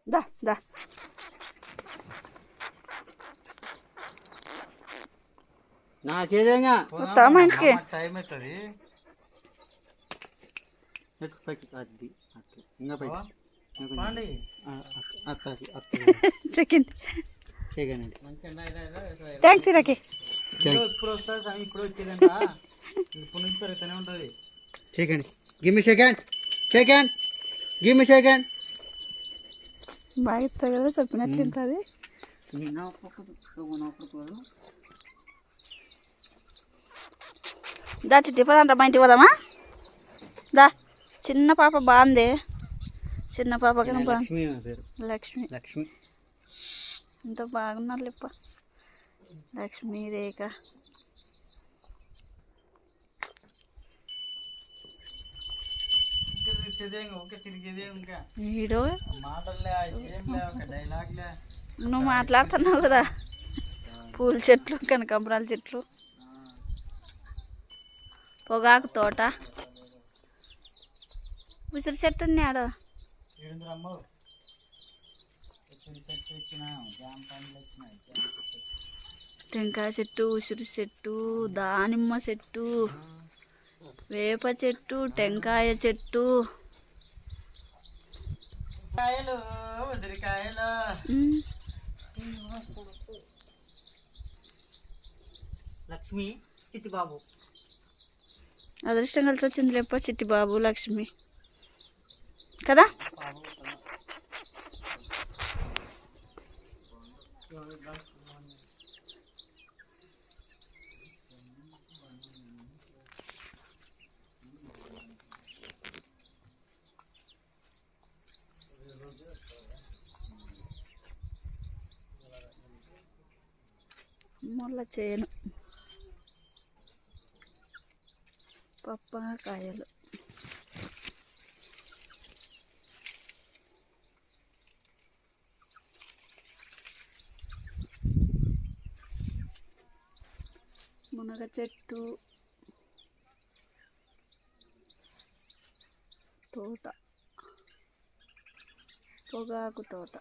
దా దా నాకేదేగా వస్తావా మా ఇంటికి? టైం అవుతుంది. ఇంకా సెకండ్ థ్యాంక్స్ ఇరాకి. ఇప్పుడు వస్తుంది, ఇప్పుడు వచ్చేదంట. ఇప్పుడు నుంచి పెరుగుతూనే ఉంటుంది. Second give me second second give me second. బాగా ఇస్తుంది కదా, చెప్పినట్టు ఉంటుంది. దా చిట్టి పదంట మా ఇంటికి పోదామా? దా చిన్న పాప బాగుంది. చిన్న పాప కదా లక్ష్మి లక్ష్మి. లక్ష్మి ఎంత బాగున్నారు లేప్ప. లక్ష్మి రేఖ. వీడు నువ్వు మాట్లాడుతున్నావు కదా, పూల చెట్లు, కనకాంబరాల చెట్లు, పొగాకు తోట, ఉసిరి చెట్టు ఉన్నాడు. టెంకాయ చెట్టు, ఉసిరి చెట్టు, దానిమ్మ చెట్టు, వేప చెట్టు, టెంకాయ చెట్టు, ఉసిరికాయలు. లక్ష్మి చిట్టిబాబు అదృష్టం కలిసి వచ్చింది లేప్ప చిట్టి బాబు లక్ష్మి కదా. ముళ్ళ చేను, పప్పాకాయలు, మునగ చెట్టు, తోట, పొగాకు తోట.